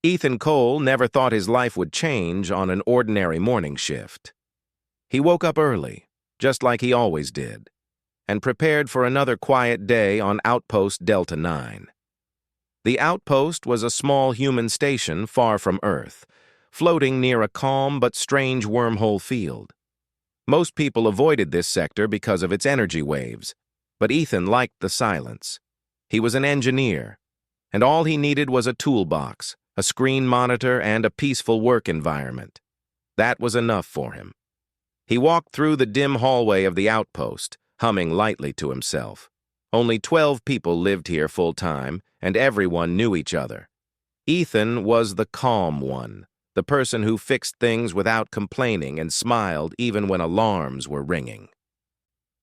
Ethan Cole never thought his life would change on an ordinary morning shift. He woke up early, just like he always did, and prepared for another quiet day on Outpost Delta 9. The outpost was a small human station far from Earth, floating near a calm but strange wormhole field. Most people avoided this sector because of its energy waves, but Ethan liked the silence. He was an engineer, and all he needed was a toolbox, a screen monitor, and a peaceful work environment. That was enough for him. He walked through the dim hallway of the outpost, humming lightly to himself. Only 12 people lived here full-time, and everyone knew each other. Ethan was the calm one, the person who fixed things without complaining and smiled even when alarms were ringing.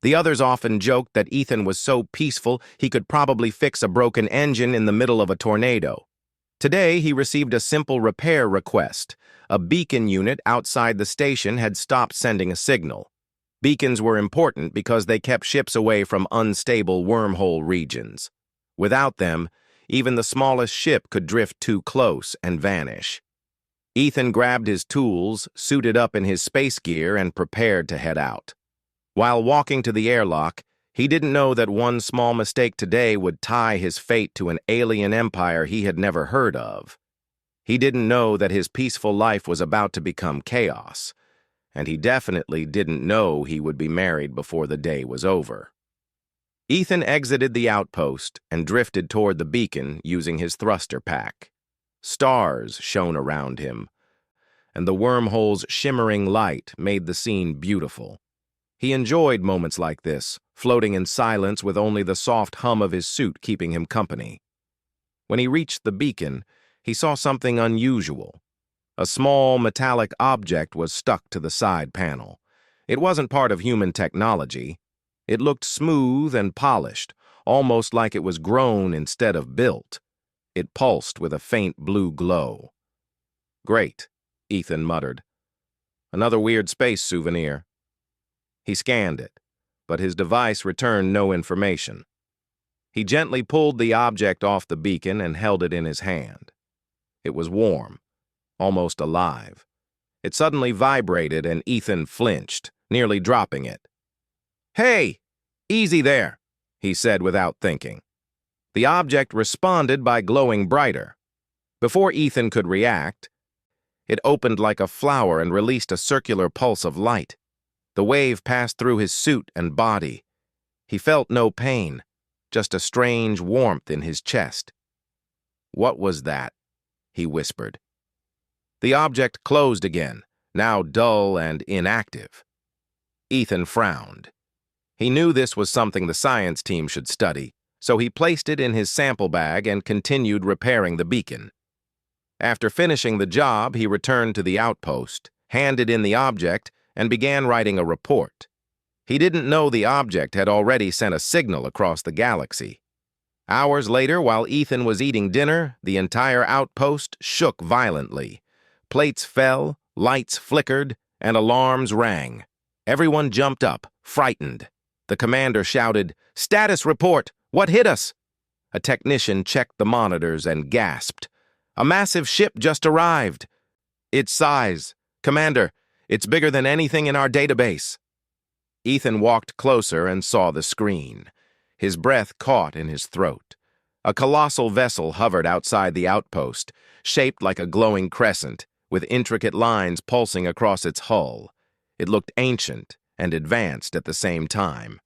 The others often joked that Ethan was so peaceful he could probably fix a broken engine in the middle of a tornado. Today, he received a simple repair request. A beacon unit outside the station had stopped sending a signal. Beacons were important because they kept ships away from unstable wormhole regions. Without them, even the smallest ship could drift too close and vanish. Ethan grabbed his tools, suited up in his space gear, and prepared to head out. While walking to the airlock, he didn't know that one small mistake today would tie his fate to an alien empire he had never heard of. He didn't know that his peaceful life was about to become chaos, and he definitely didn't know he would be married before the day was over. Ethan exited the outpost and drifted toward the beacon using his thruster pack. Stars shone around him, and the wormhole's shimmering light made the scene beautiful. He enjoyed moments like this, floating in silence with only the soft hum of his suit keeping him company. When he reached the beacon, he saw something unusual. A small metallic object was stuck to the side panel. It wasn't part of human technology. It looked smooth and polished, almost like it was grown instead of built. It pulsed with a faint blue glow. "Great," Ethan muttered. "Another weird space souvenir." He scanned it, but his device returned no information. He gently pulled the object off the beacon and held it in his hand. It was warm, almost alive. It suddenly vibrated and Ethan flinched, nearly dropping it. "Hey, easy there," he said without thinking. The object responded by glowing brighter. Before Ethan could react, it opened like a flower and released a circular pulse of light. The wave passed through his suit and body. He felt no pain, just a strange warmth in his chest. "What was that?" he whispered. The object closed again, now dull and inactive. Ethan frowned. He knew this was something the science team should study, so he placed it in his sample bag and continued repairing the beacon. After finishing the job, he returned to the outpost, handed in the object, and began writing a report. He didn't know the object had already sent a signal across the galaxy. Hours later, while Ethan was eating dinner, the entire outpost shook violently. Plates fell, lights flickered, and alarms rang. Everyone jumped up, frightened. The commander shouted, "Status report! What hit us?" A technician checked the monitors and gasped. "A massive ship just arrived." "Its size. Commander, it's bigger than anything in our database." Ethan walked closer and saw the screen. His breath caught in his throat. A colossal vessel hovered outside the outpost, shaped like a glowing crescent, with intricate lines pulsing across its hull. It looked ancient and advanced at the same time.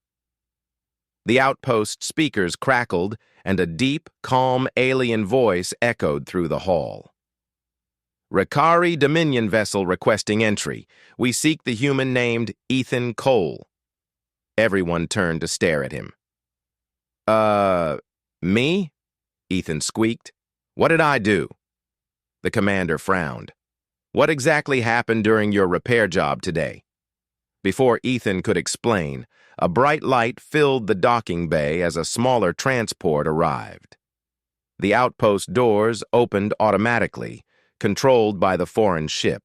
The outpost speakers crackled, and a deep, calm alien voice echoed through the hall. "Ricari Dominion vessel requesting entry. We seek the human named Ethan Cole." Everyone turned to stare at him. Me?" Ethan squeaked. "What did I do?" The commander frowned. "What exactly happened during your repair job today?" Before Ethan could explain, a bright light filled the docking bay as a smaller transport arrived. The outpost doors opened automatically, controlled by the foreign ship.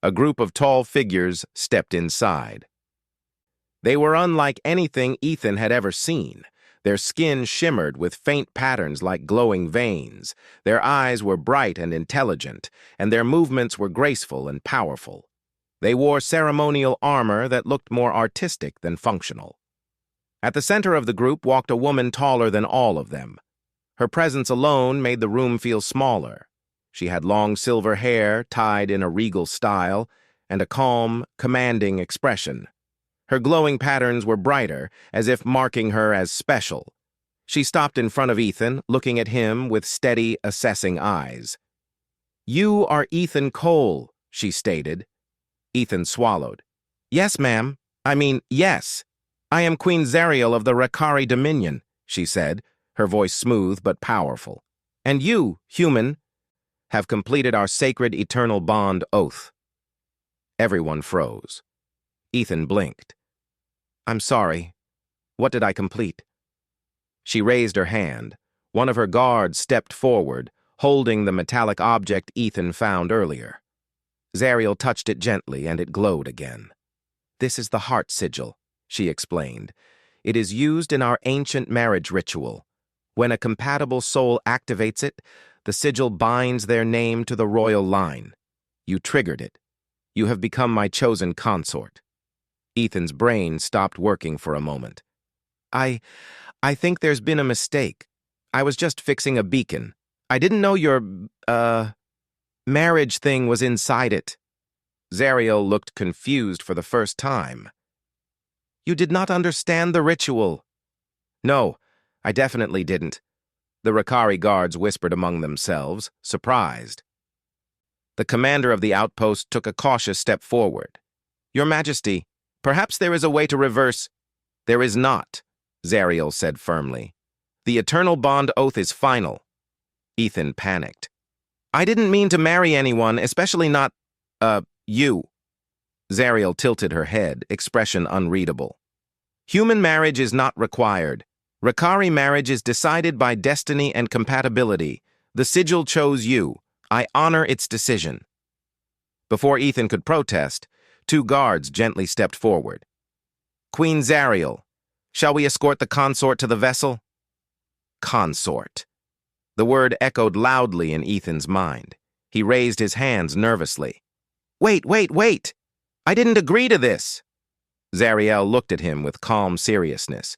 A group of tall figures stepped inside. They were unlike anything Ethan had ever seen. Their skin shimmered with faint patterns like glowing veins. Their eyes were bright and intelligent, and their movements were graceful and powerful. They wore ceremonial armor that looked more artistic than functional. At the center of the group walked a woman taller than all of them. Her presence alone made the room feel smaller. She had long silver hair tied in a regal style and a calm, commanding expression. Her glowing patterns were brighter, as if marking her as special. She stopped in front of Ethan, looking at him with steady, assessing eyes. "You are Ethan Cole," she stated. Ethan swallowed. "Yes, ma'am. Yes. I am Queen Zariel of the Rakari Dominion," she said, her voice smooth but powerful. "And you, human, have completed our sacred eternal bond oath." Everyone froze. Ethan blinked. "I'm sorry. What did I complete?" She raised her hand. One of her guards stepped forward, holding the metallic object Ethan found earlier. Zariel touched it gently, and it glowed again. "This is the heart sigil," she explained. "It is used in our ancient marriage ritual. When a compatible soul activates it, the sigil binds their name to the royal line. You triggered it. You have become my chosen consort." Ethan's brain stopped working for a moment. I think there's been a mistake. I was just fixing a beacon. I didn't know your, marriage thing was inside it." Zariel looked confused for the first time. "You did not understand the ritual." "No, I definitely didn't." The Rakari guards whispered among themselves, surprised. The commander of the outpost took a cautious step forward. "Your Majesty, perhaps there is a way to reverse—" "There is not," Zariel said firmly. "The Eternal Bond Oath is final." Ethan panicked. "I didn't mean to marry anyone, especially not, you." Zariel tilted her head, expression unreadable. "Human marriage is not required. Rakari marriage is decided by destiny and compatibility. The sigil chose you. I honor its decision." Before Ethan could protest, two guards gently stepped forward. "Queen Zariel, shall we escort the consort to the vessel?" Consort. The word echoed loudly in Ethan's mind. He raised his hands nervously. Wait! I didn't agree to this." Zariel looked at him with calm seriousness.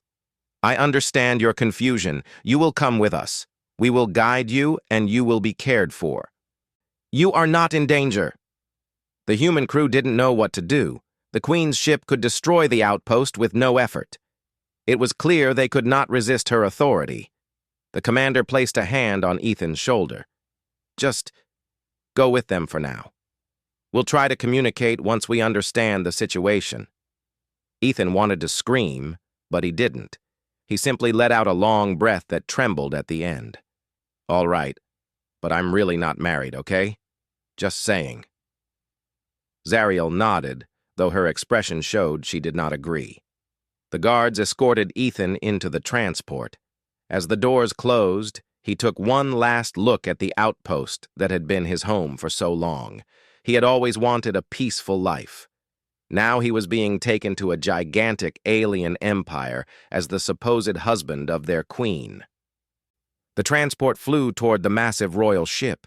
"I understand your confusion. You will come with us. We will guide you, and you will be cared for. You are not in danger." The human crew didn't know what to do. The Queen's ship could destroy the outpost with no effort. It was clear they could not resist her authority. The commander placed a hand on Ethan's shoulder. "Just go with them for now. We'll try to communicate once we understand the situation." Ethan wanted to scream, but he didn't. He simply let out a long breath that trembled at the end. "All right, but I'm really not married, okay? Just saying." Zariel nodded, though her expression showed she did not agree. The guards escorted Ethan into the transport. As the doors closed, he took one last look at the outpost that had been his home for so long. He had always wanted a peaceful life. Now he was being taken to a gigantic alien empire as the supposed husband of their queen. The transport flew toward the massive royal ship.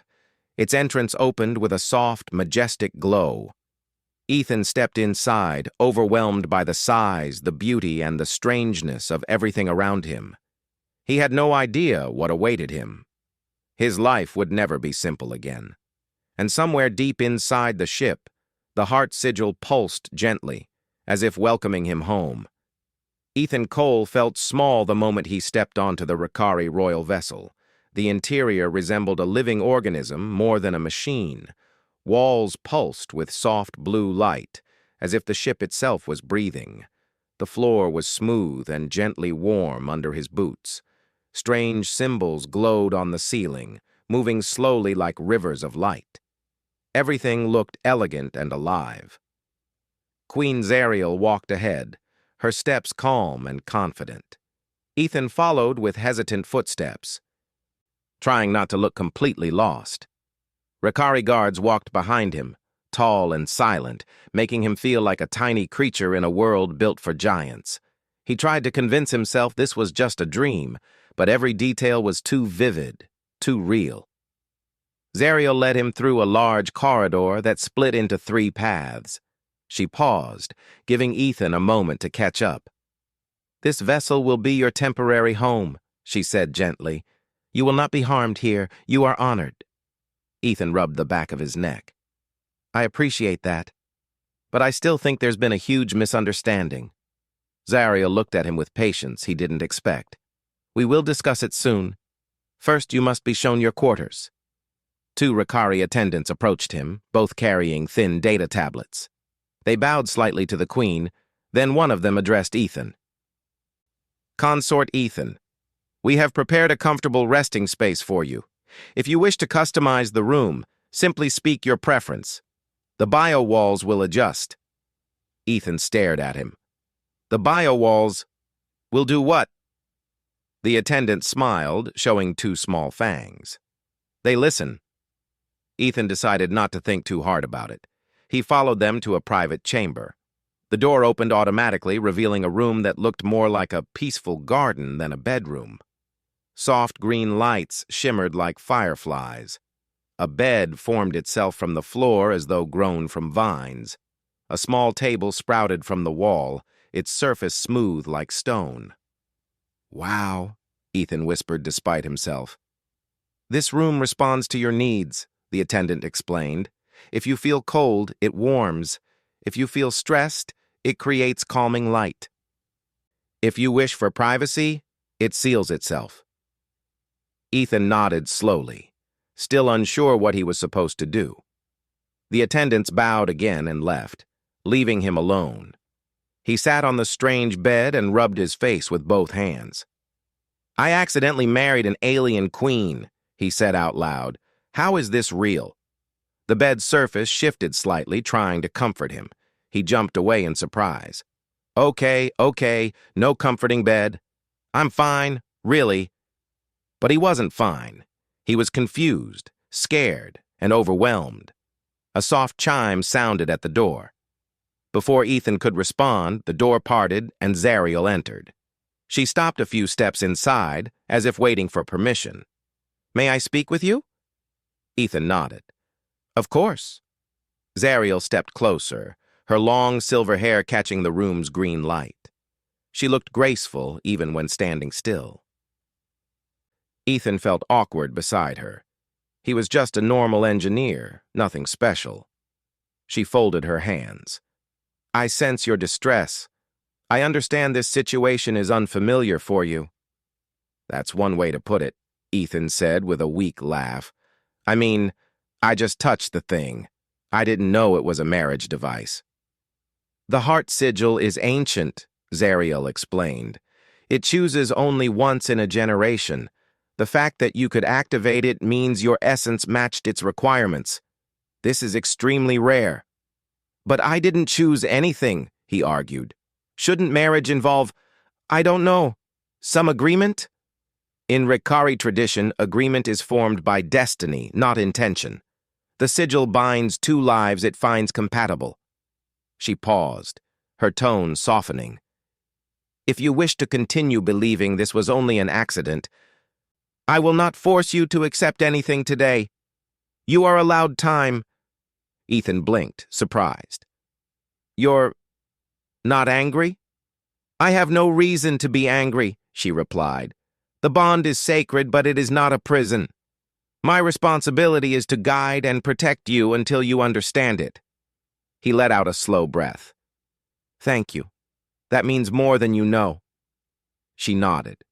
Its entrance opened with a soft, majestic glow. Ethan stepped inside, overwhelmed by the size, the beauty, and the strangeness of everything around him. He had no idea what awaited him. His life would never be simple again. And somewhere deep inside the ship, the heart sigil pulsed gently, as if welcoming him home. Ethan Cole felt small the moment he stepped onto the Rakari royal vessel. The interior resembled a living organism more than a machine. Walls pulsed with soft blue light, as if the ship itself was breathing. The floor was smooth and gently warm under his boots. Strange symbols glowed on the ceiling, moving slowly like rivers of light. Everything looked elegant and alive. Queen Zariel walked ahead, her steps calm and confident. Ethan followed with hesitant footsteps, trying not to look completely lost. Rakari guards walked behind him, tall and silent, making him feel like a tiny creature in a world built for giants. He tried to convince himself this was just a dream, but every detail was too vivid, too real. Zariel led him through a large corridor that split into 3 paths. She paused, giving Ethan a moment to catch up. "This vessel will be your temporary home," she said gently. "You will not be harmed here. You are honored." Ethan rubbed the back of his neck. "I appreciate that, but I still think there's been a huge misunderstanding." Zariel looked at him with patience he didn't expect. "We will discuss it soon. First, you must be shown your quarters." 2 Ricari attendants approached him, both carrying thin data tablets. They bowed slightly to the Queen, then one of them addressed Ethan. "Consort Ethan, we have prepared a comfortable resting space for you. If you wish to customize the room, simply speak your preference. The bio walls will adjust." Ethan stared at him. "The bio walls will do what?" The attendant smiled, showing 2 small fangs. "They listen." Ethan decided not to think too hard about it. He followed them to a private chamber. The door opened automatically, revealing a room that looked more like a peaceful garden than a bedroom. Soft green lights shimmered like fireflies. A bed formed itself from the floor as though grown from vines. A small table sprouted from the wall, its surface smooth like stone. "Wow," Ethan whispered despite himself. "This room responds to your needs," the attendant explained. "If you feel cold, it warms. If you feel stressed, it creates calming light. If you wish for privacy, it seals itself." Ethan nodded slowly, still unsure what he was supposed to do. The attendants bowed again and left, leaving him alone. He sat on the strange bed and rubbed his face with both hands. "I accidentally married an alien queen," he said out loud. "How is this real?" The bed's surface shifted slightly, trying to comfort him. He jumped away in surprise. Okay, no comforting bed. I'm fine, really." But he wasn't fine. He was confused, scared, and overwhelmed. A soft chime sounded at the door. Before Ethan could respond, the door parted and Zariel entered. She stopped a few steps inside, as if waiting for permission. "May I speak with you?" Ethan nodded. "Of course." Zariel stepped closer, her long silver hair catching the room's green light. She looked graceful even when standing still. Ethan felt awkward beside her. He was just a normal engineer, nothing special. She folded her hands. "I sense your distress. I understand this situation is unfamiliar for you." "That's one way to put it," Ethan said with a weak laugh. "I mean, I just touched the thing. I didn't know it was a marriage device." "The heart sigil is ancient," Zariel explained. "It chooses only once in a generation. The fact that you could activate it means your essence matched its requirements. This is extremely rare." "But I didn't choose anything," he argued. "Shouldn't marriage involve, I don't know, some agreement?" "In Ricari tradition, agreement is formed by destiny, not intention. The sigil binds 2 lives it finds compatible." She paused, her tone softening. "If you wish to continue believing this was only an accident, I will not force you to accept anything today. You are allowed time." Ethan blinked, surprised. "You're not angry?" "I have no reason to be angry," she replied. "The bond is sacred, but it is not a prison. My responsibility is to guide and protect you until you understand it." He let out a slow breath. "Thank you. That means more than you know." She nodded.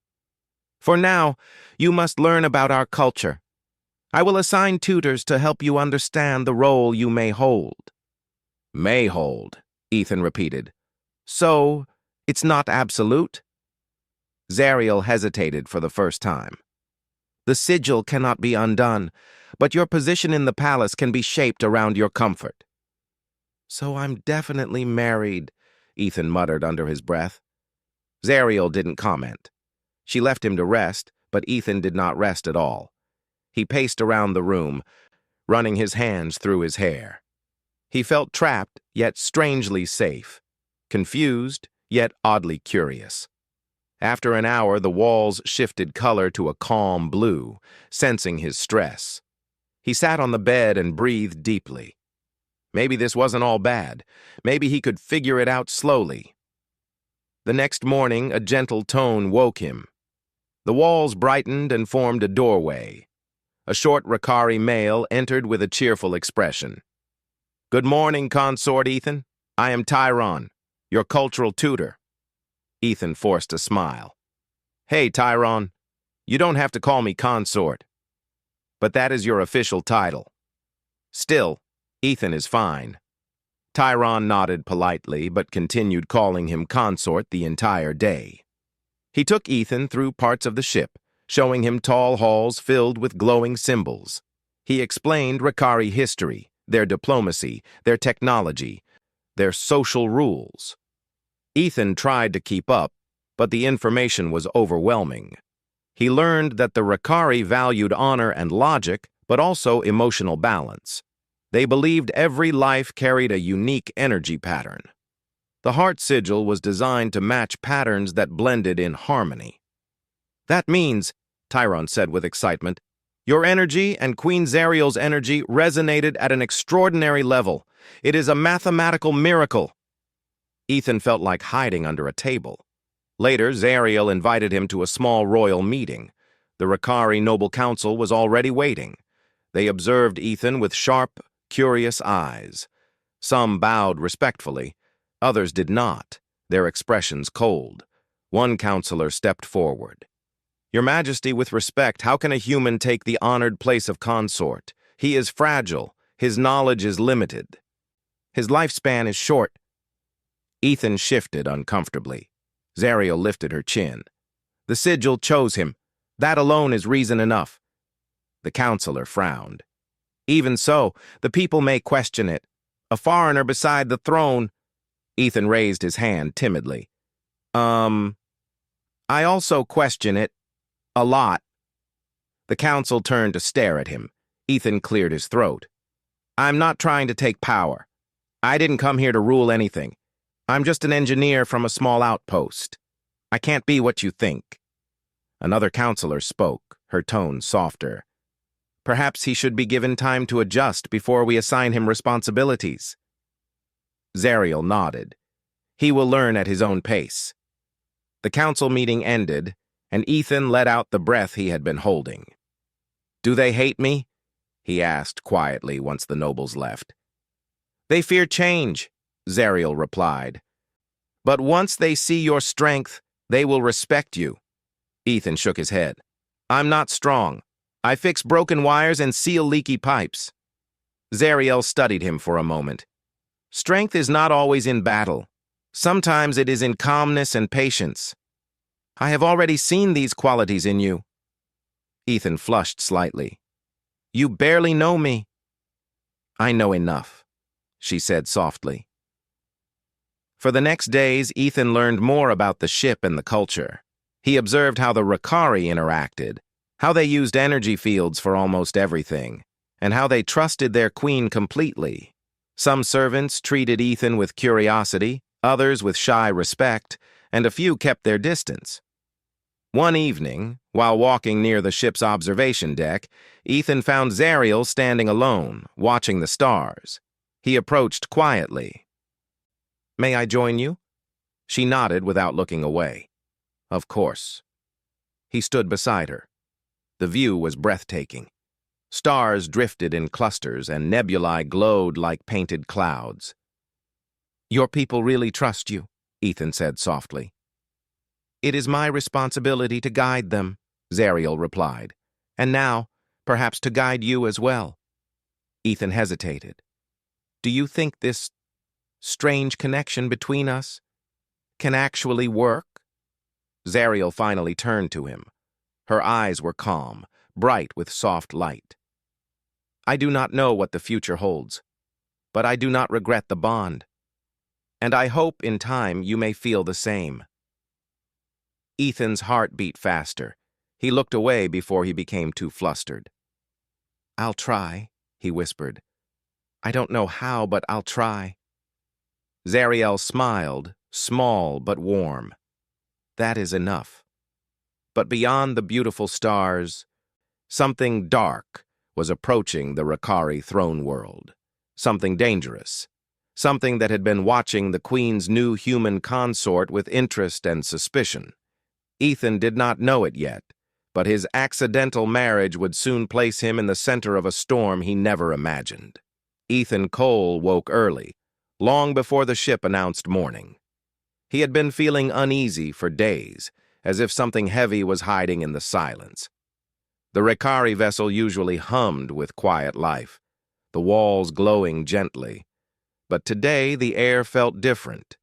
"For now, you must learn about our culture. I will assign tutors to help you understand the role you may hold." "May hold," Ethan repeated. "So, it's not absolute?" Zariel hesitated for the first time. "The sigil cannot be undone, but your position in the palace can be shaped around your comfort." "So I'm definitely married," Ethan muttered under his breath. Zariel didn't comment. She left him to rest, but Ethan did not rest at all. He paced around the room, running his hands through his hair. He felt trapped, yet strangely safe. Confused, yet oddly curious. After an hour, the walls shifted color to a calm blue, sensing his stress. He sat on the bed and breathed deeply. Maybe this wasn't all bad. Maybe he could figure it out slowly. The next morning, a gentle tone woke him. The walls brightened and formed a doorway. A short Ricari male entered with a cheerful expression. "Good morning, Consort Ethan. I am Tyron, your cultural tutor." Ethan forced a smile. "Hey, Tyron, you don't have to call me Consort, but that is your official title. Still, Ethan is fine." Tyron nodded politely, but continued calling him Consort the entire day. He took Ethan through parts of the ship, showing him tall halls filled with glowing symbols. He explained Ricari history, their diplomacy, their technology, their social rules. Ethan tried to keep up, but the information was overwhelming. He learned that the Ricari valued honor and logic, but also emotional balance. They believed every life carried a unique energy pattern. The heart sigil was designed to match patterns that blended in harmony. "That means," Tyron said with excitement, "your energy and Queen Zariel's energy resonated at an extraordinary level. It is a mathematical miracle." Ethan felt like hiding under a table. Later, Zariel invited him to a small royal meeting. The Ricari Noble Council was already waiting. They observed Ethan with sharp, curious eyes. Some bowed respectfully. Others did not, their expressions cold. One counselor stepped forward. "Your Majesty, with respect, how can a human take the honored place of consort? He is fragile. His knowledge is limited. His lifespan is short." Ethan shifted uncomfortably. Zariel lifted her chin. "The sigil chose him. That alone is reason enough." The counselor frowned. "Even so, the people may question it. A foreigner beside the throne—" Ethan raised his hand timidly. I also question it. A lot." The council turned to stare at him. Ethan cleared his throat. "I'm not trying to take power. I didn't come here to rule anything. I'm just an engineer from a small outpost. I can't be what you think." Another counselor spoke, her tone softer. "Perhaps he should be given time to adjust before we assign him responsibilities." Zariel nodded. "He will learn at his own pace." The council meeting ended, and Ethan let out the breath he had been holding. "Do they hate me?" he asked quietly once the nobles left. "They fear change," Zariel replied. "But once they see your strength, they will respect you." Ethan shook his head. "I'm not strong. I fix broken wires and seal leaky pipes." Zariel studied him for a moment. "Strength is not always in battle. Sometimes it is in calmness and patience. I have already seen these qualities in you." Ethan flushed slightly. "You barely know me." "I know enough," she said softly. For the next days, Ethan learned more about the ship and the culture. He observed how the Ricari interacted, how they used energy fields for almost everything, and how they trusted their queen completely. Some servants treated Ethan with curiosity, others with shy respect, and a few kept their distance. One evening, while walking near the ship's observation deck, Ethan found Zariel standing alone, watching the stars. He approached quietly. "May I join you?" She nodded without looking away. "Of course." He stood beside her. The view was breathtaking. Stars drifted in clusters and nebulae glowed like painted clouds. "Your people really trust you," Ethan said softly. "It is my responsibility to guide them," Zariel replied. "And now, perhaps to guide you as well." Ethan hesitated. "Do you think this strange connection between us can actually work?" Zariel finally turned to him. Her eyes were calm, bright with soft light. "I do not know what the future holds, but I do not regret the bond. And I hope in time you may feel the same." Ethan's heart beat faster. He looked away before he became too flustered. "I'll try," he whispered. "I don't know how, but I'll try." Zariel smiled, small but warm. That is enough. But beyond the beautiful stars, something dark was approaching the Rakari throne world. Something dangerous. Something that had been watching the Queen's new human consort with interest and suspicion. Ethan did not know it yet, but his accidental marriage would soon place him in the center of a storm he never imagined. Ethan Cole woke early, long before the ship announced morning. He had been feeling uneasy for days, as if something heavy was hiding in the silence. The Rakari vessel usually hummed with quiet life, the walls glowing gently. But today the air felt different.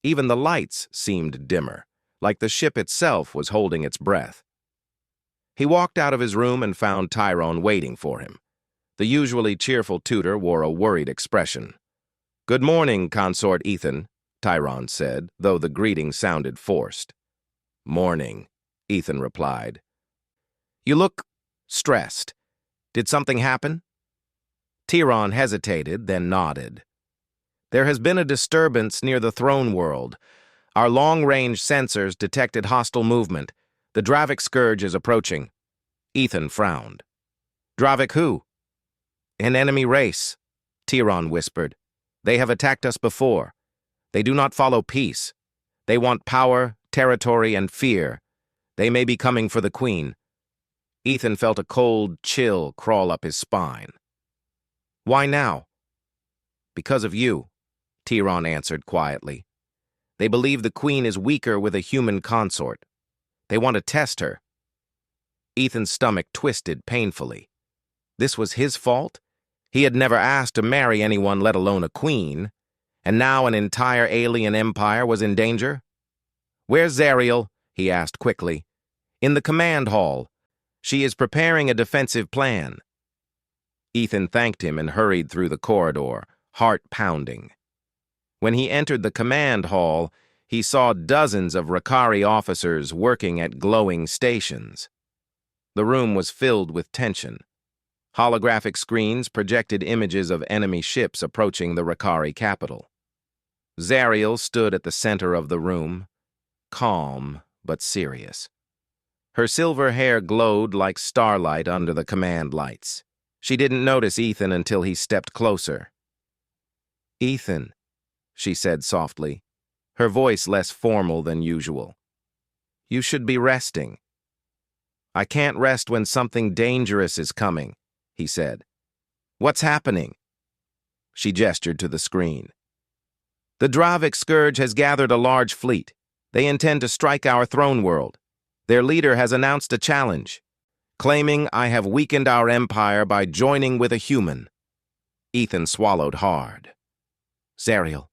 Even the lights seemed dimmer, like the ship itself was holding its breath. He walked out of his room and found Tyrone waiting for him. The usually cheerful tutor wore a worried expression. "Good morning, Consort Ethan," Tyrone said, though the greeting sounded forced. "Morning," Ethan replied. "You look stressed. Did something happen?" Tyrone hesitated, then nodded. "There has been a disturbance near the throne world. Our long-range sensors detected hostile movement. The Dravik Scourge is approaching." Ethan frowned. "Dravik who?" "An enemy race," Tyrone whispered. "They have attacked us before. They do not follow peace. They want power, territory, and fear. They may be coming for the Queen." Ethan felt a cold chill crawl up his spine. "Why now?" "Because of you," Tyrone answered quietly. "They believe the Queen is weaker with a human consort. They want to test her." Ethan's stomach twisted painfully. This was his fault? He had never asked to marry anyone, let alone a queen. And now an entire alien empire was in danger? "Where's Zariel?" he asked quickly. "In the command hall. She is preparing a defensive plan." Ethan thanked him and hurried through the corridor, heart pounding. When he entered the command hall, he saw dozens of Rakari officers working at glowing stations. The room was filled with tension. Holographic screens projected images of enemy ships approaching the Rakari capital. Zariel stood at the center of the room, calm but serious. Her silver hair glowed like starlight under the command lights. She didn't notice Ethan until he stepped closer. "Ethan," she said softly, her voice less formal than usual. "You should be resting." "I can't rest when something dangerous is coming," he said. "What's happening?" She gestured to the screen. "The Dravik Scourge has gathered a large fleet. They intend to strike our throne world. Their leader has announced a challenge, claiming I have weakened our empire by joining with a human." Ethan swallowed hard. "Zariel,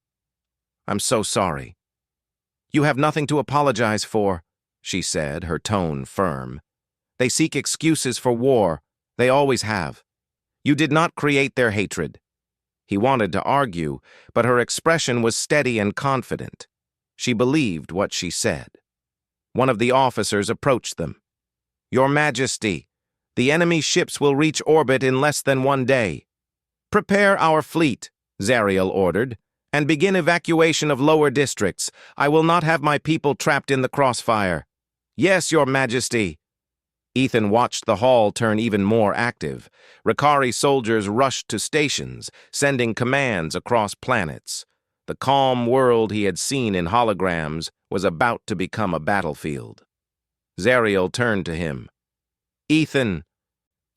I'm so sorry." "You have nothing to apologize for," she said, her tone firm. "They seek excuses for war. They always have. You did not create their hatred." He wanted to argue, but her expression was steady and confident. She believed what she said. One of the officers approached them. "Your Majesty, the enemy ships will reach orbit in less than 1 day. Prepare our fleet," Zariel ordered, "and begin evacuation of lower districts. I will not have my people trapped in the crossfire." "Yes, Your Majesty." Ethan watched the hall turn even more active. Rakari soldiers rushed to stations, sending commands across planets. The calm world he had seen in holograms was about to become a battlefield. Zariel turned to him. "Ethan,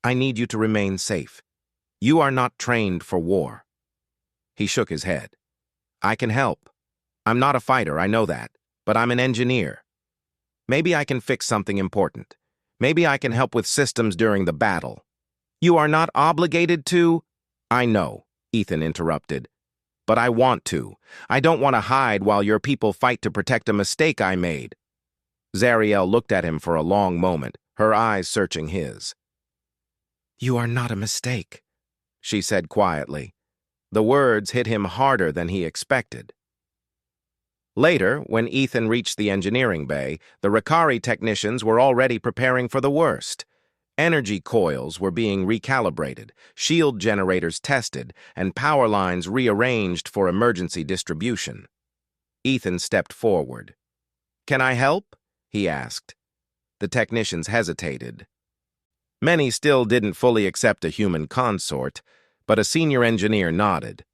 I need you to remain safe. You are not trained for war." He shook his head. "I can help. I'm not a fighter, I know that, but I'm an engineer. Maybe I can fix something important. Maybe I can help with systems during the battle." "You are not obligated to—" "I know," Ethan interrupted. "But I want to. I don't want to hide while your people fight to protect a mistake I made." Zariel looked at him for a long moment, her eyes searching his. "You are not a mistake," she said quietly. The words hit him harder than he expected. Later, when Ethan reached the engineering bay, the Rakari technicians were already preparing for the worst. Energy coils were being recalibrated, shield generators tested, and power lines rearranged for emergency distribution. Ethan stepped forward. "Can I help?" he asked. The technicians hesitated. Many still didn't fully accept a human consort, but a senior engineer nodded.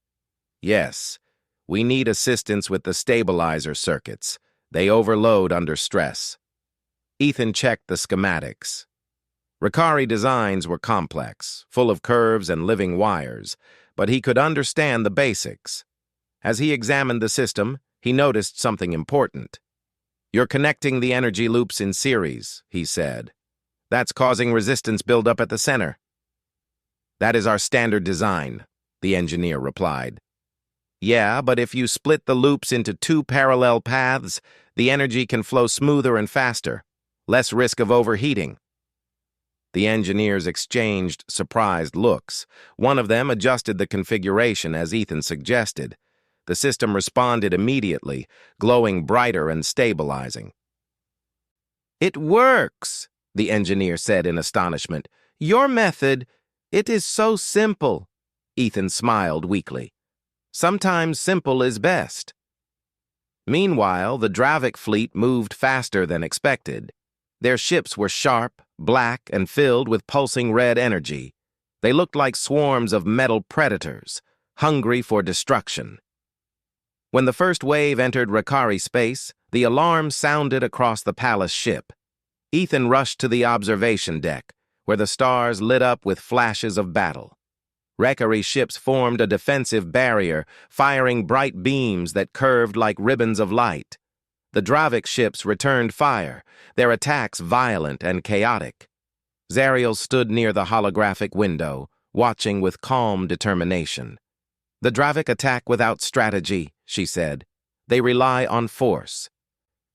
"Yes, we need assistance with the stabilizer circuits. They overload under stress." Ethan checked the schematics. Ricari designs were complex, full of curves and living wires, but he could understand the basics. As he examined the system, he noticed something important. "You're connecting the energy loops in series," he said. "That's causing resistance buildup at the center." "That is our standard design," the engineer replied. "Yeah, but if you split the loops into two parallel paths, the energy can flow smoother and faster. Less risk of overheating." The engineers exchanged surprised looks. One of them adjusted the configuration as Ethan suggested. The system responded immediately, glowing brighter and stabilizing. "It works," the engineer said in astonishment. "Your method, it is so simple." Ethan smiled weakly. "Sometimes simple is best." Meanwhile, the Dravik fleet moved faster than expected. Their ships were sharp, black, and filled with pulsing red energy. They looked like swarms of metal predators, hungry for destruction. When the first wave entered Ricari space, the alarm sounded across the palace ship. Ethan rushed to the observation deck, where the stars lit up with flashes of battle. Ricari ships formed a defensive barrier, firing bright beams that curved like ribbons of light. The Dravik ships returned fire, their attacks violent and chaotic. Zariel stood near the holographic window, watching with calm determination. "The Dravik attack without strategy," she said. "They rely on force.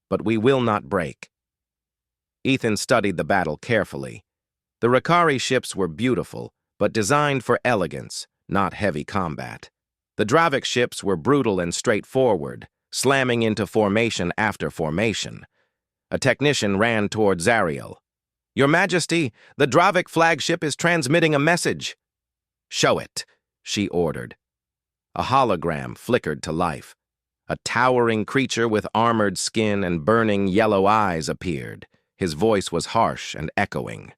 But we will not break." Ethan studied the battle carefully. The Ricari ships were beautiful, but designed for elegance, not heavy combat. The Dravik ships were brutal and straightforward, slamming into formation after formation. A technician ran toward Zariel. "Your Majesty, the Dravik flagship is transmitting a message." "Show it," she ordered. A hologram flickered to life. A towering creature with armored skin and burning yellow eyes appeared. His voice was harsh and echoing.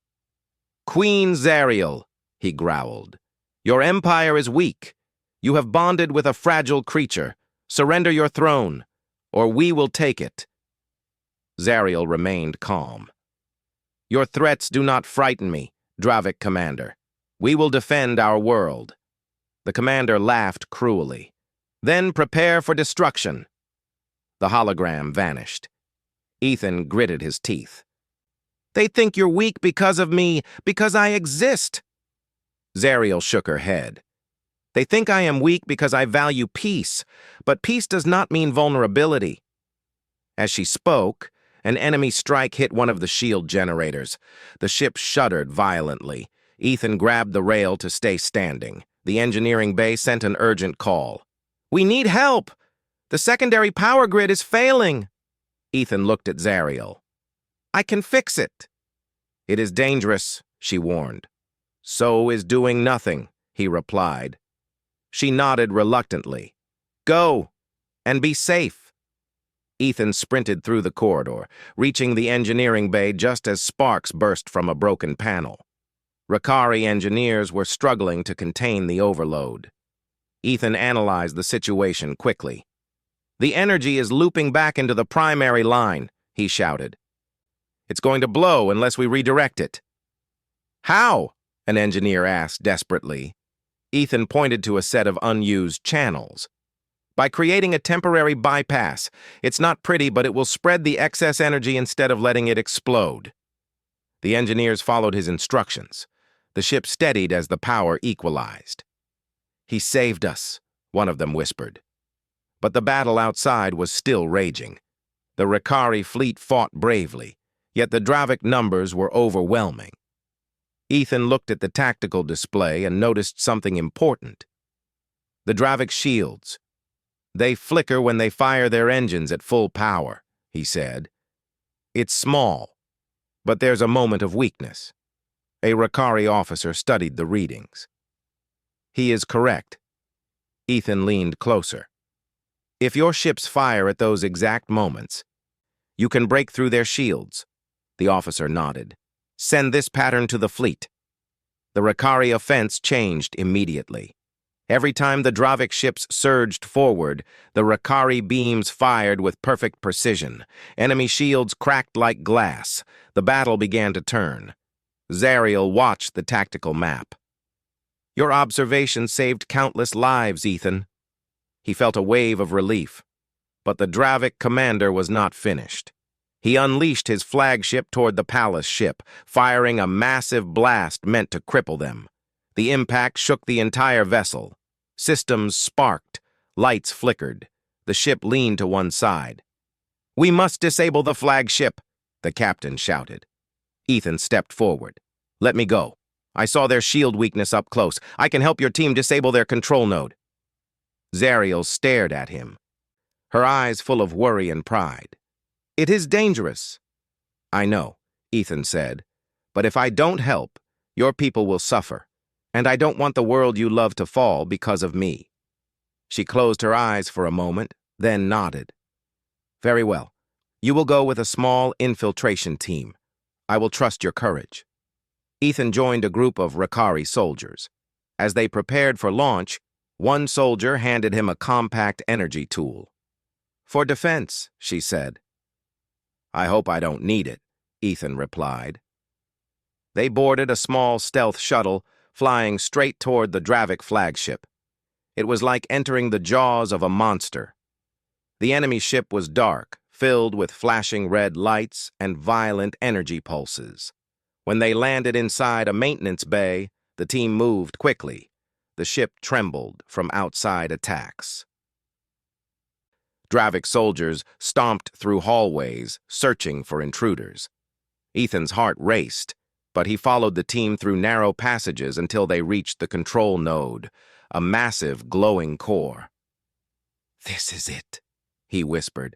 "Queen Zariel," he growled, "your empire is weak. You have bonded with a fragile creature. Surrender your throne, or we will take it." Zariel remained calm. "Your threats do not frighten me, Dravik commander. We will defend our world." The commander laughed cruelly. "Then prepare for destruction." The hologram vanished. Ethan gritted his teeth. "They think you're weak because of me, because I exist." Zariel shook her head. "They think I am weak because I value peace, but peace does not mean vulnerability." As she spoke, an enemy strike hit one of the shield generators. The ship shuddered violently. Ethan grabbed the rail to stay standing. The engineering bay sent an urgent call. "We need help! The secondary power grid is failing!" Ethan looked at Zariel. "I can fix it." "It is dangerous," she warned. "So is doing nothing," he replied. She nodded reluctantly. "Go, and be safe." Ethan sprinted through the corridor, reaching the engineering bay just as sparks burst from a broken panel. Ricari engineers were struggling to contain the overload. Ethan analyzed the situation quickly. "The energy is looping back into the primary line," he shouted. "It's going to blow unless we redirect it." "How?" an engineer asked desperately. Ethan pointed to a set of unused channels. "By creating a temporary bypass. It's not pretty, but it will spread the excess energy instead of letting it explode." The engineers followed his instructions. The ship steadied as the power equalized. "He saved us," one of them whispered. But the battle outside was still raging. The Ricari fleet fought bravely, yet the Dravik numbers were overwhelming. Ethan looked at the tactical display and noticed something important. The Dravik shields. "They flicker when they fire their engines at full power," he said. "It's small, but there's a moment of weakness." A Ricari officer studied the readings. "He is correct." Ethan leaned closer. If your ships fire at those exact moments, you can break through their shields. The officer nodded. Send this pattern to the fleet. The Rakari offense changed immediately. Every time the Dravik ships surged forward, the Rakari beams fired with perfect precision. Enemy shields cracked like glass. The battle began to turn. Zariel watched the tactical map. Your observation saved countless lives, Ethan. He felt a wave of relief. But the Dravik commander was not finished. He unleashed his flagship toward the palace ship, firing a massive blast meant to cripple them. The impact shook the entire vessel. Systems sparked, lights flickered. The ship leaned to one side. "We must disable the flagship," the captain shouted. Ethan stepped forward. "Let me go. I saw their shield weakness up close. I can help your team disable their control node." Zariel stared at him, her eyes full of worry and pride. "It is dangerous." "I know," Ethan said, "but if I don't help, your people will suffer. And I don't want the world you love to fall because of me." She closed her eyes for a moment, then nodded. "Very well. You will go with a small infiltration team. I will trust your courage." Ethan joined a group of Rakari soldiers. As they prepared for launch, one soldier handed him a compact energy tool. "For defense," she said. "I hope I don't need it," Ethan replied. They boarded a small stealth shuttle, flying straight toward the Dravik flagship. It was like entering the jaws of a monster. The enemy ship was dark, filled with flashing red lights and violent energy pulses. When they landed inside a maintenance bay, the team moved quickly. The ship trembled from outside attacks. Dravik soldiers stomped through hallways, searching for intruders. Ethan's heart raced, but he followed the team through narrow passages until they reached the control node, a massive glowing core. "This is it," he whispered.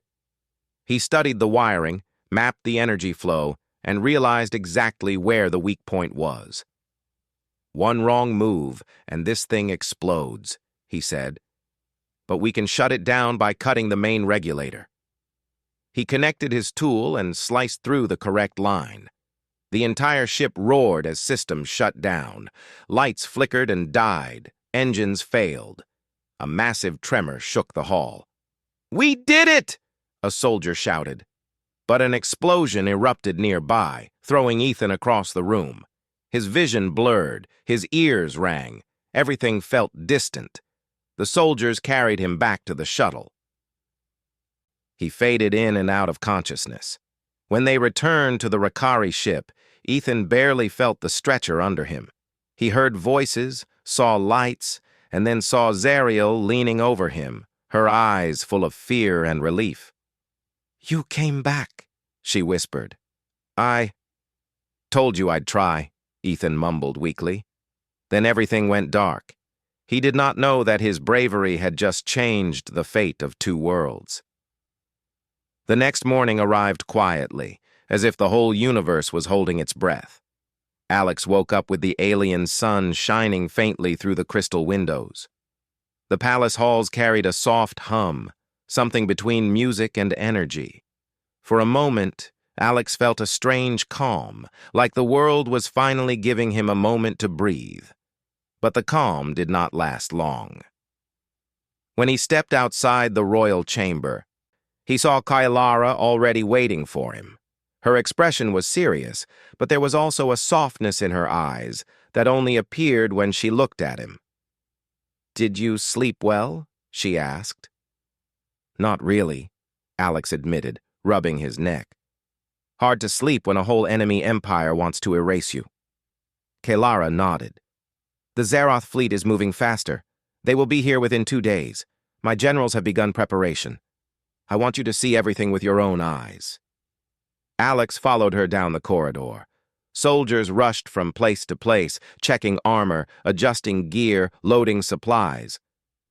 He studied the wiring, mapped the energy flow, and realized exactly where the weak point was. "One wrong move, and this thing explodes," he said. "But we can shut it down by cutting the main regulator." He connected his tool and sliced through the correct line. The entire ship roared as systems shut down. Lights flickered and died. Engines failed. A massive tremor shook the hall. "We did it!" a soldier shouted. But an explosion erupted nearby, throwing Ethan across the room. His vision blurred. His ears rang. Everything felt distant. The soldiers carried him back to the shuttle. He faded in and out of consciousness. When they returned to the Rakari ship, Ethan barely felt the stretcher under him. He heard voices, saw lights, and then saw Zariel leaning over him, her eyes full of fear and relief. "You came back," she whispered. "I told you I'd try," Ethan mumbled weakly. Then everything went dark. He did not know that his bravery had just changed the fate of two worlds. The next morning arrived quietly, as if the whole universe was holding its breath. Alex woke up with the alien sun shining faintly through the crystal windows. The palace halls carried a soft hum, something between music and energy. For a moment, Alex felt a strange calm, like the world was finally giving him a moment to breathe. But the calm did not last long. When he stepped outside the royal chamber, he saw Kailara already waiting for him. Her expression was serious, but there was also a softness in her eyes that only appeared when she looked at him. "Did you sleep well?" she asked. "Not really," Alex admitted, rubbing his neck. "Hard to sleep when a whole enemy empire wants to erase you." Kailara nodded. "The Zaroth fleet is moving faster. They will be here within 2 days. My generals have begun preparation. I want you to see everything with your own eyes." Alex followed her down the corridor. Soldiers rushed from place to place, checking armor, adjusting gear, loading supplies.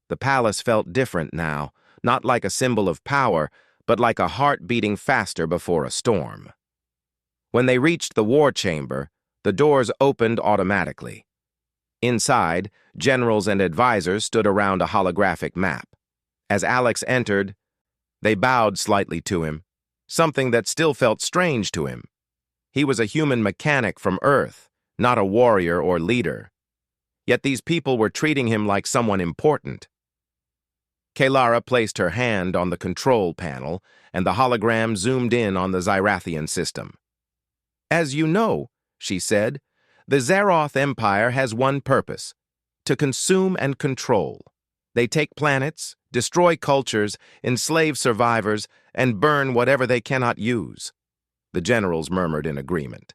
The palace felt different now, not like a symbol of power, but like a heart beating faster before a storm. When they reached the war chamber, the doors opened automatically. Inside, generals and advisors stood around a holographic map. As Alex entered, they bowed slightly to him, something that still felt strange to him. He was a human mechanic from Earth, not a warrior or leader. Yet these people were treating him like someone important. Kalara placed her hand on the control panel, and the hologram zoomed in on the Zyrathian system. "As you know," she said, "the Zaroth Empire has one purpose: to consume and control. They take planets, destroy cultures, enslave survivors, and burn whatever they cannot use." The generals murmured in agreement.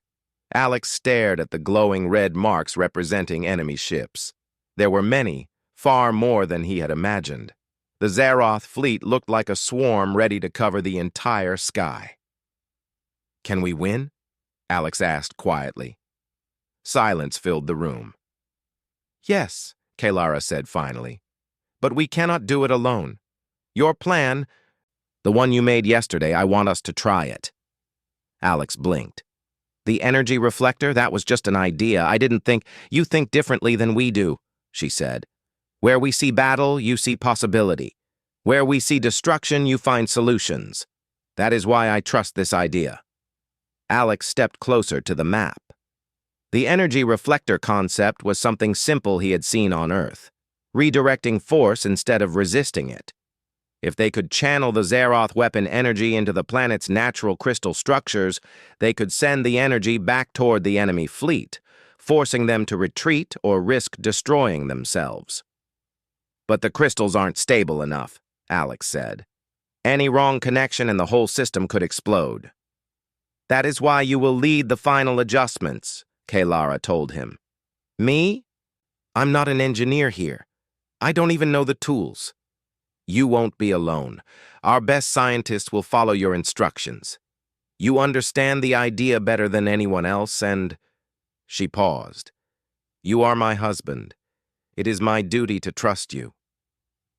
Alex stared at the glowing red marks representing enemy ships. There were many, far more than he had imagined. The Zaroth fleet looked like a swarm ready to cover the entire sky. "Can we win?" Alex asked quietly. Silence filled the room. "Yes," Kalara said finally. "But we cannot do it alone. Your plan, the one you made yesterday, I want us to try it." Alex blinked. "The energy reflector, that was just an idea. I didn't think—" "You think differently than we do," she said. "Where we see battle, you see possibility. Where we see destruction, you find solutions. That is why I trust this idea." Alex stepped closer to the map. The energy reflector concept was something simple he had seen on Earth, redirecting force instead of resisting it. If they could channel the Zaroth weapon energy into the planet's natural crystal structures, they could send the energy back toward the enemy fleet, forcing them to retreat or risk destroying themselves. "But the crystals aren't stable enough," Alex said. "Any wrong connection and the whole system could explode." "That is why you will lead the final adjustments," Kalara told him. "Me? I'm not an engineer here. I don't even know the tools." "You won't be alone. Our best scientists will follow your instructions. You understand the idea better than anyone else, and—" She paused. "You are my husband. It is my duty to trust you."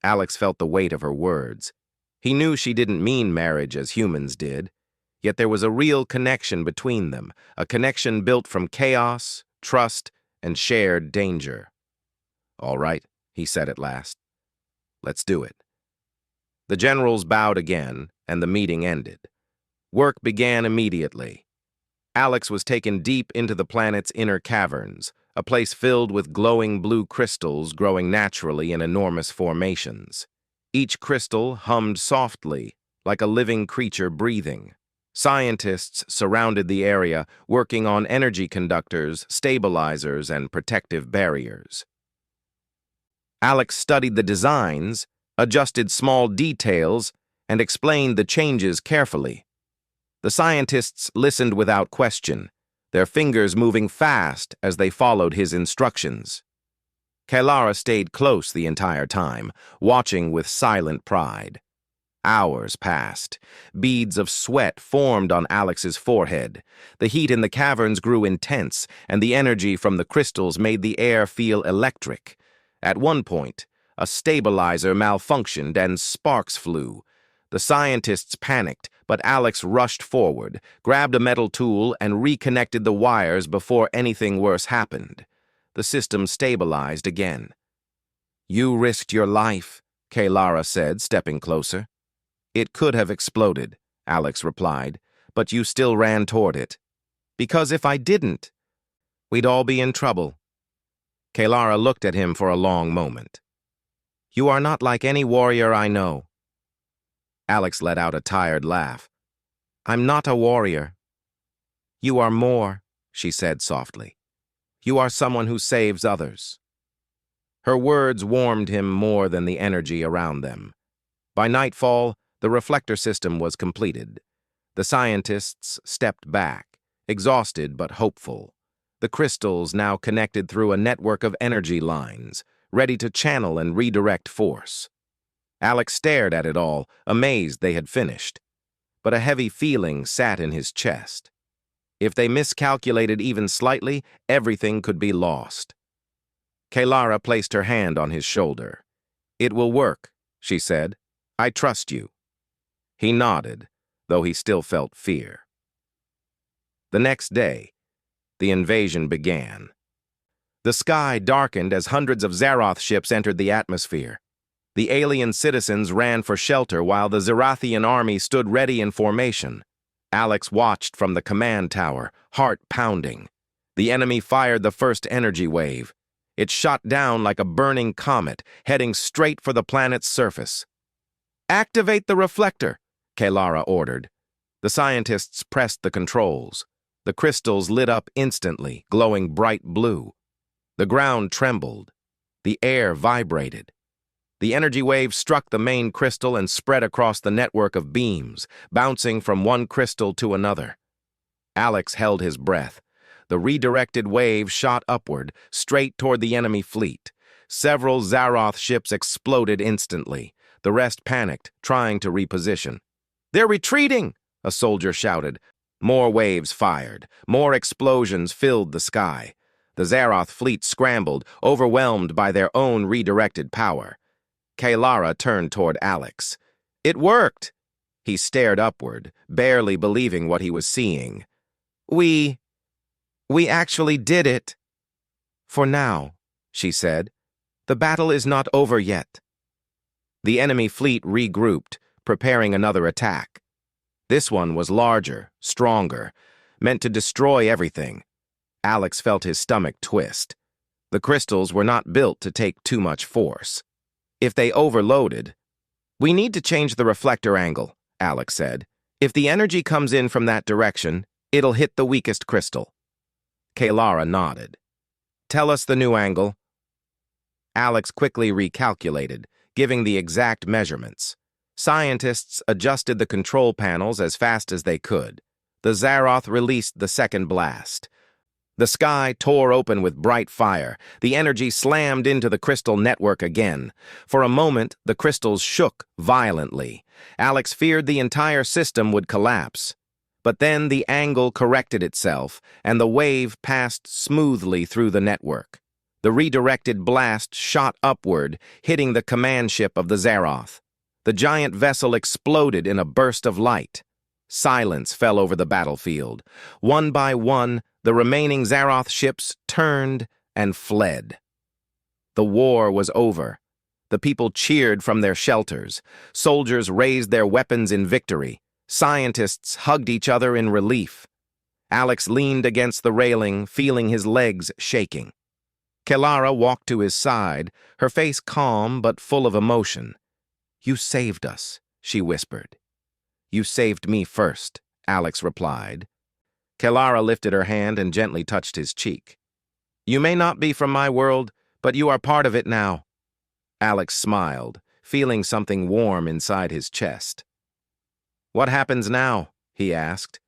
Alex felt the weight of her words. He knew she didn't mean marriage as humans did, yet there was a real connection between them, a connection built from chaos, trust, and shared danger. "All right," he said at last. "Let's do it." The generals bowed again, and the meeting ended. Work began immediately. Alex was taken deep into the planet's inner caverns, a place filled with glowing blue crystals growing naturally in enormous formations. Each crystal hummed softly, like a living creature breathing. Scientists surrounded the area, working on energy conductors, stabilizers, and protective barriers. Alex studied the designs, adjusted small details, and explained the changes carefully. The scientists listened without question, their fingers moving fast as they followed his instructions. Kalara stayed close the entire time, watching with silent pride. Hours passed. Beads of sweat formed on Alex's forehead. The heat in the caverns grew intense, and the energy from the crystals made the air feel electric. At one point, a stabilizer malfunctioned and sparks flew. The scientists panicked, but Alex rushed forward, grabbed a metal tool, and reconnected the wires before anything worse happened. The system stabilized again. "You risked your life," Kalara said, stepping closer. "It could have exploded," Alex replied, "but you still ran toward it. Because if I didn't, we'd all be in trouble." Kalara looked at him for a long moment. "You are not like any warrior I know." Alex let out a tired laugh. "I'm not a warrior." "You are more," she said softly. "You are someone who saves others." Her words warmed him more than the energy around them. By nightfall, the reflector system was completed. The scientists stepped back, exhausted but hopeful. The crystals now connected through a network of energy lines, ready to channel and redirect force. Alex stared at it all, amazed they had finished. But a heavy feeling sat in his chest. If they miscalculated even slightly, everything could be lost. Kalara placed her hand on his shoulder. "It will work," she said. "I trust you." He nodded, though he still felt fear. The next day, the invasion began. The sky darkened as hundreds of Zaroth ships entered the atmosphere. The alien citizens ran for shelter while the Zerathian army stood ready in formation. Alex watched from the command tower, heart pounding. The enemy fired the first energy wave. It shot down like a burning comet, heading straight for the planet's surface. "Activate the reflector," Kelara ordered. The scientists pressed the controls. The crystals lit up instantly, glowing bright blue. The ground trembled. The air vibrated. The energy wave struck the main crystal and spread across the network of beams, bouncing from one crystal to another. Alex held his breath. The redirected wave shot upward, straight toward the enemy fleet. Several Zaroth ships exploded instantly. The rest panicked, trying to reposition. "They're retreating!" a soldier shouted. More waves fired. More explosions filled the sky. The Zaroth fleet scrambled, overwhelmed by their own redirected power. Kelara turned toward Alex. "It worked!" He stared upward, barely believing what he was seeing. We actually did it." "For now," she said. "The battle is not over yet." The enemy fleet regrouped, preparing another attack. This one was larger, stronger, meant to destroy everything. Alex felt his stomach twist. The crystals were not built to take too much force. If they overloaded... "We need to change the reflector angle," Alex said. "If the energy comes in from that direction, it'll hit the weakest crystal." Kelara nodded. "Tell us the new angle." Alex quickly recalculated, giving the exact measurements. Scientists adjusted the control panels as fast as they could. The Zaroth released the second blast. The sky tore open with bright fire. The energy slammed into the crystal network again. For a moment, the crystals shook violently. Alex feared the entire system would collapse. But then the angle corrected itself, and the wave passed smoothly through the network. The redirected blast shot upward, hitting the command ship of the Zaroth. The giant vessel exploded in a burst of light. Silence fell over the battlefield. One by one, the remaining Zaroth ships turned and fled. The war was over. The people cheered from their shelters. Soldiers raised their weapons in victory. Scientists hugged each other in relief. Alex leaned against the railing, feeling his legs shaking. Kelara walked to his side, her face calm but full of emotion. "You saved us," she whispered. "You saved me first," Alex replied. Kelara lifted her hand and gently touched his cheek. "You may not be from my world, but you are part of it now." Alex smiled, feeling something warm inside his chest. "What happens now?" he asked.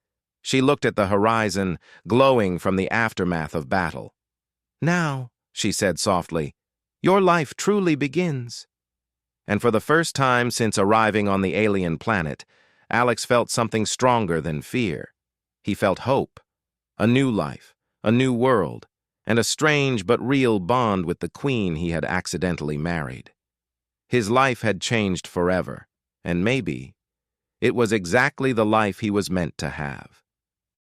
She looked at the horizon, glowing from the aftermath of battle. "Now," she said softly, "your life truly begins." And for the first time since arriving on the alien planet, Alex felt something stronger than fear. He felt hope, a new life, a new world, and a strange but real bond with the queen he had accidentally married. His life had changed forever, and maybe it was exactly the life he was meant to have.